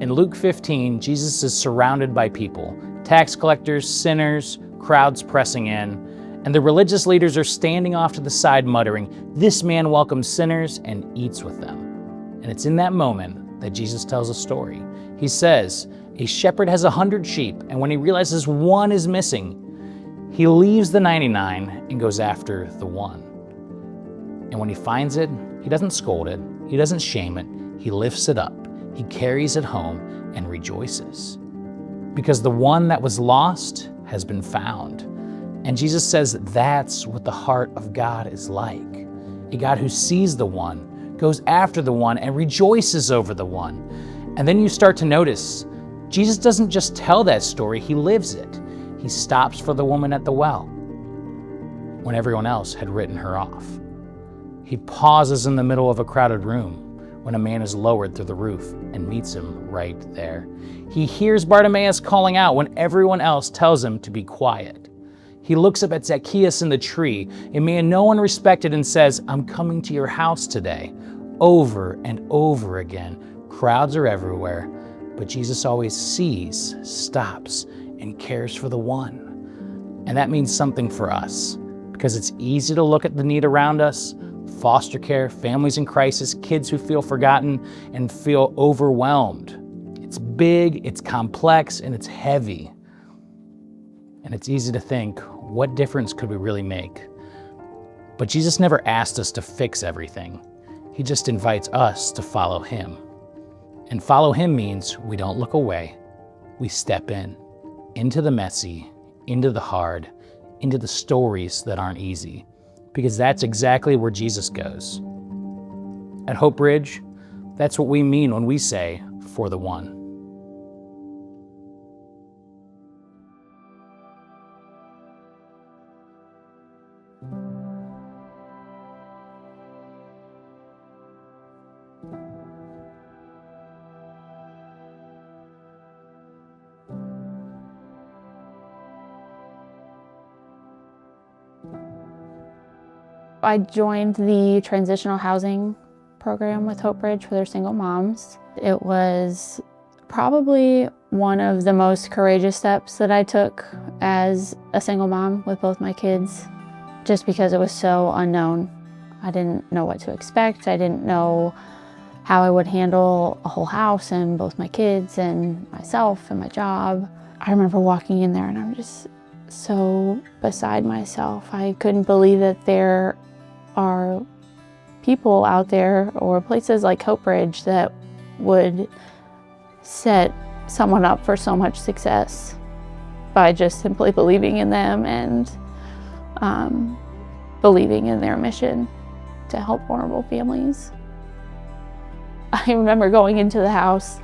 In Luke 15, Jesus is surrounded by people, tax collectors, sinners, crowds pressing in, and the religious leaders are standing off to the side muttering, "This man welcomes sinners and eats with them." And it's in that moment that Jesus tells a story. He says, a shepherd has 100 sheep, and when he realizes one is missing, he leaves the 99 and goes after the one. And when he finds it, he doesn't scold it, he doesn't shame it, he lifts it up, he carries it home and rejoices. Because the one that was lost has been found. And Jesus says that's what the heart of God is like. A God who sees the one, goes after the one, and rejoices over the one. And then you start to notice, Jesus doesn't just tell that story, he lives it. He stops for the woman at the well when everyone else had written her off. He pauses in the middle of a crowded room when a man is lowered through the roof and meets him right there. He hears Bartimaeus calling out when everyone else tells him to be quiet. He looks up at Zacchaeus in the tree, a man no one respected, and says, "I'm coming to your house today." Over and over again, crowds are everywhere, but Jesus always sees, stops, and cares for the one. And that means something for us, because it's easy to look at the need around us, foster care, families in crisis, kids who feel forgotten and feel overwhelmed. It's big, it's complex, and it's heavy. And it's easy to think, what difference could we really make? But Jesus never asked us to fix everything. He just invites us to follow him. And follow him means we don't look away. We step into the messy, into the hard, into the stories that aren't easy, because that's exactly where Jesus goes. At Hope Bridge, that's what we mean when we say, for the one. I joined the transitional housing program with Hope Bridge for their single moms. It was probably one of the most courageous steps that I took as a single mom with both my kids, just because it was so unknown. I didn't know what to expect. I didn't know how I would handle a whole house and both my kids and myself and my job. I remember walking in there and I'm just so beside myself. I couldn't believe that there are people out there or places like Hope Bridge that would set someone up for so much success by just simply believing in them and believing in their mission to help vulnerable families. I remember going into the house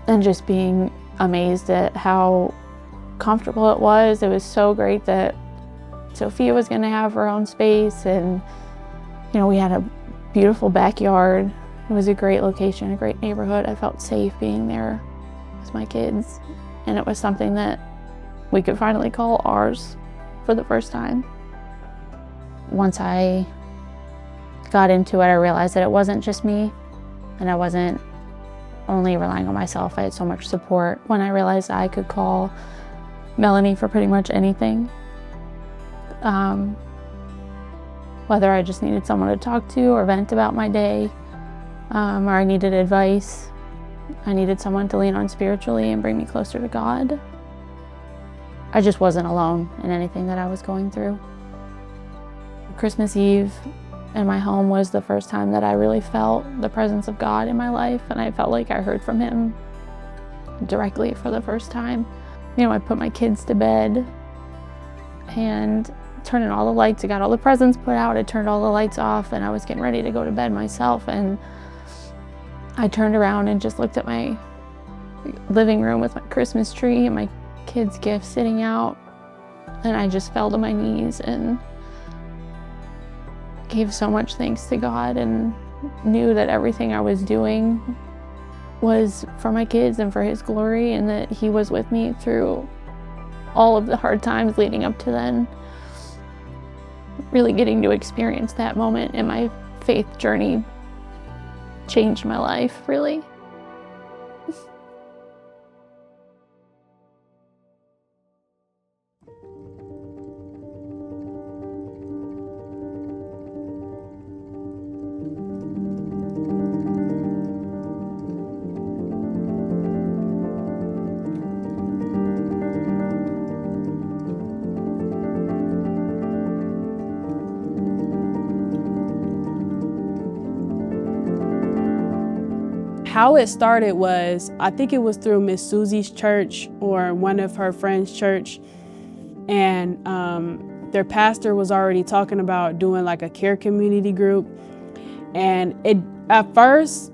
and just being amazed at how comfortable it was. It was so great that Sophia was going to have her own space, and we had a beautiful backyard. It was a great location, a great neighborhood. I felt safe being there with my kids, and it was something that we could finally call ours for the first time. Once I got into it, I realized that it wasn't just me, and I wasn't only relying on myself. I had so much support. When I realized I could call Melanie for pretty much anything, whether I just needed someone to talk to or vent about my day, or I needed advice, I needed someone to lean on spiritually and bring me closer to God. I just wasn't alone in anything that I was going through. Christmas Eve in my home was the first time that I really felt the presence of God in my life, and I felt like I heard from him directly for the first time. I put my kids to bed and turned on all the lights. I got all the presents put out. I turned all the lights off, and I was getting ready to go to bed myself. And I turned around and just looked at my living room with my Christmas tree and my kids' gifts sitting out. And I just fell to my knees and gave so much thanks to God, and knew that everything I was doing was for my kids and for his glory, and that he was with me through all of the hard times leading up to then. Really getting to experience that moment in my faith journey changed my life, really. How it started was, I think it was through Miss Susie's church or one of her friends' church. And their pastor was already talking about doing like a care community group. And at first,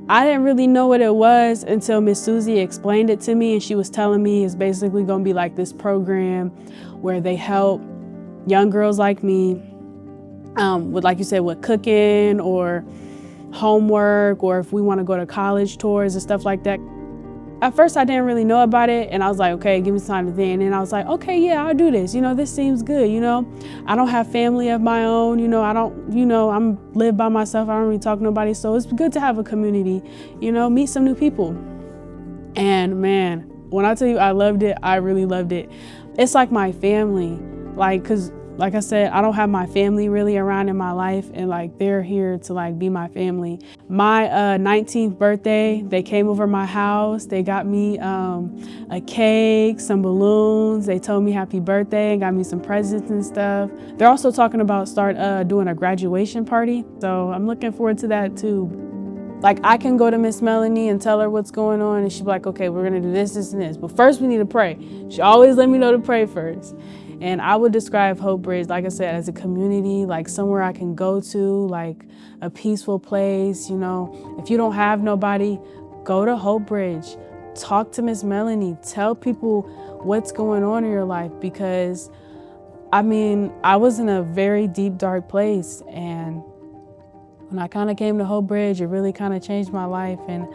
I didn't really know what it was until Miss Susie explained it to me, and she was telling me it's basically gonna be like this program where they help young girls like me with, like you said, with cooking or homework, or if we wanna go to college tours and stuff like that. At first, I didn't really know about it, and I was like, okay, give me some time to think. And then I was like, okay, yeah, I'll do this. This seems good, I don't have family of my own, I'm live by myself. I don't really talk to nobody. So it's good to have a community, meet some new people. And man, when I tell you I loved it, I really loved it. It's like my family, cause like I said, I don't have my family really around in my life, and they're here to be my family. My 19th birthday, they came over my house. They got me a cake, some balloons. They told me happy birthday and got me some presents and stuff. They're also talking about doing a graduation party. So I'm looking forward to that too. I can go to Miss Melanie and tell her what's going on, and she'll be like, okay, we're gonna do this, this, and this. But first we need to pray. She always let me know to pray first. And I would describe Hope Bridge, like I said, as a community, somewhere I can go to, a peaceful place. If you don't have nobody, go to Hope Bridge, talk to Miss Melanie, tell people what's going on in your life, because I was in a very deep, dark place. And when I kind of came to Hope Bridge, it really kind of changed my life. And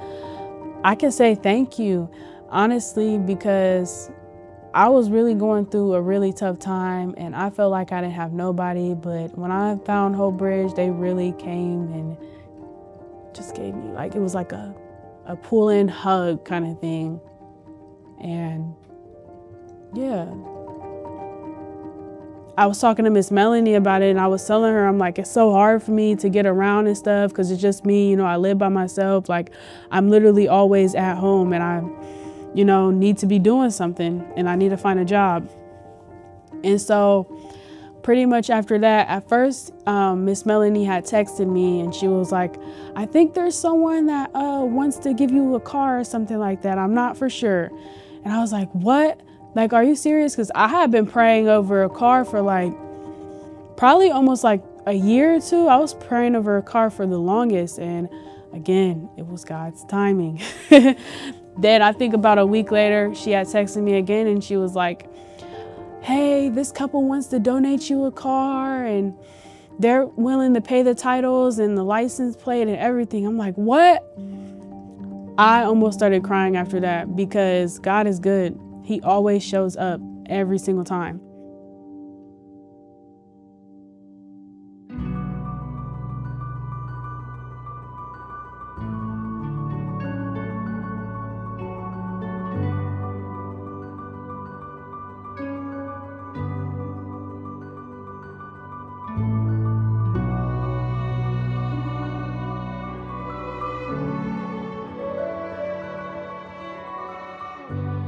I can say thank you, honestly, because I was really going through a really tough time, and I felt like I didn't have nobody. But when I found Hope Bridge, they really came and just gave me, it was like a pull-in hug kind of thing. And yeah. I was talking to Miss Melanie about it, and I was telling her, I'm like, it's so hard for me to get around and stuff because it's just me, I live by myself. I'm literally always at home, and I need to be doing something, and I need to find a job. And so pretty much after that, at first, Miss Melanie had texted me, and she was like, I think there's someone that wants to give you a car or something like that. I'm not for sure. And I was like, what? Are you serious? Because I had been praying over a car for probably almost a year or two. I was praying over a car for the longest. And again, it was God's timing. Then I think about a week later, she had texted me again, and she was like, hey, this couple wants to donate you a car, and they're willing to pay the titles and the license plate and everything. I'm like, what? I almost started crying after that, because God is good. He always shows up every single time.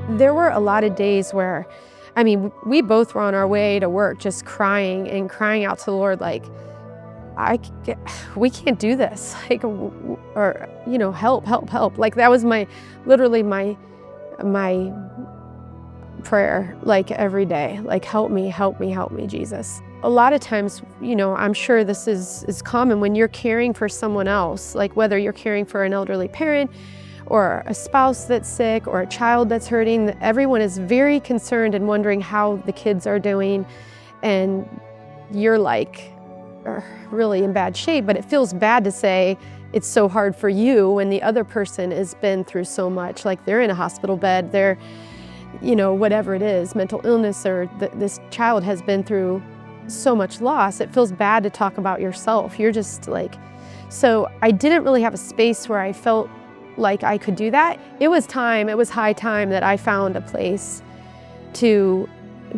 There were a lot of days where, we both were on our way to work just crying out to the Lord, we can't do this, or, help. That was literally my prayer, every day, help me, Jesus. A lot of times, I'm sure this is common when you're caring for someone else, whether you're caring for an elderly parent, or a spouse that's sick, or a child that's hurting. Everyone is very concerned and wondering how the kids are doing, and you're really in bad shape. But it feels bad to say it's so hard for you when the other person has been through so much, they're in a hospital bed, they're, whatever it is, mental illness, or this child has been through so much loss. It feels bad to talk about yourself. You're just so I didn't really have a space where I felt like I could do that. It was high time that I found a place to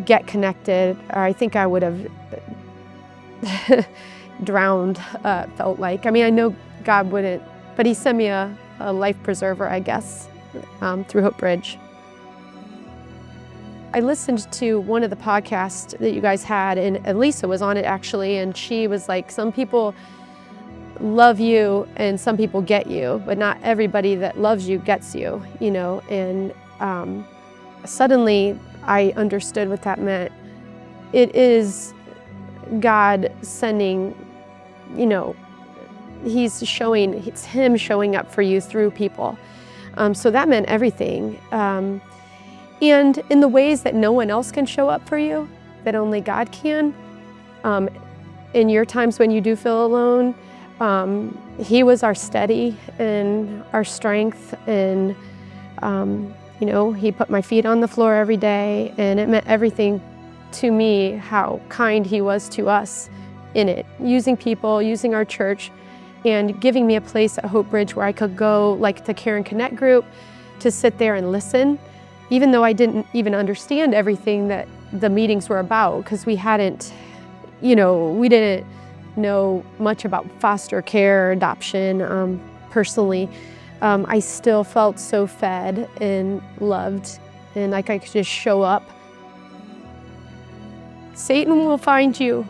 get connected, or I think I would have drowned, felt like. I know God wouldn't, but He sent me a life preserver, I guess, through Hope Bridge. I listened to one of the podcasts that you guys had, and Elisa was on it actually, and she was like, some people love you and some people get you, but not everybody that loves you gets you, you know, and suddenly I understood what that meant. It is God sending, you know, it's Him showing up for you through people. So that meant everything. And in the ways that no one else can show up for you, that only God can, in your times when you do feel alone, He was our steady and our strength, and you know, He put my feet on the floor every day, and it meant everything to me how kind He was to us in it, using people, using our church, and giving me a place at Hope Bridge where I could go, like the Care and Connect group, to sit there and listen, even though I didn't even understand everything that the meetings were about, because we hadn't, you know, we didn't know much about foster care, adoption. Personally, I still felt so fed and loved, and like I could just show up. Satan will find you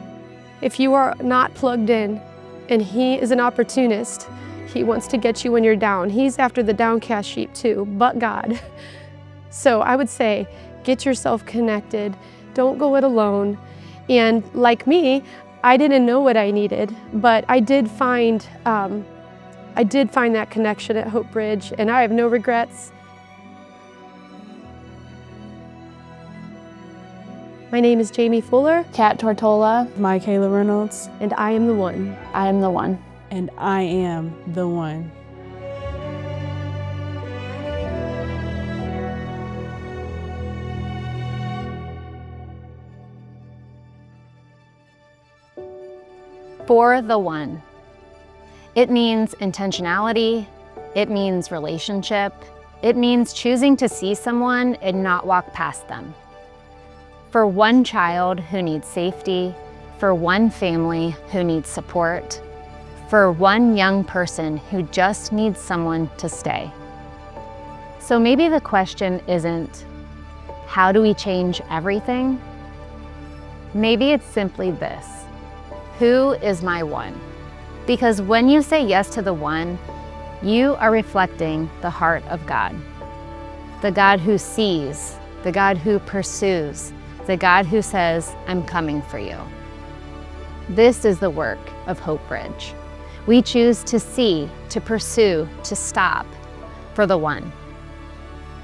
if you are not plugged in, and he is an opportunist. He wants to get you when you're down. He's after the downcast sheep too, but God. So I would say, get yourself connected. Don't go it alone. And like me, I didn't know what I needed, but I did find that connection at Hope Bridge, and I have no regrets. My name is Jamie Fuller. Kat Tortola. Michaela Reynolds. And I am the one. I am the one. And I am the one. For the one. It means intentionality. It means relationship. It means choosing to see someone and not walk past them. For one child who needs safety, for one family who needs support, for one young person who just needs someone to stay. So maybe the question isn't, how do we change everything? Maybe it's simply this: who is my one? Because when you say yes to the one, you are reflecting the heart of God. The God who sees, the God who pursues, the God who says, I'm coming for you. This is the work of Hope Bridge. We choose to see, to pursue, to stop for the one.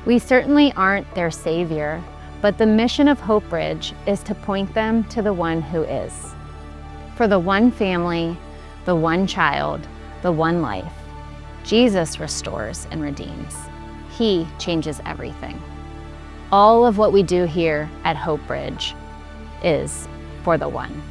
We certainly aren't their savior, but the mission of Hope Bridge is to point them to the one who is. For the one family, the one child, the one life, Jesus restores and redeems. He changes everything. All of what we do here at Hope Bridge is for the one.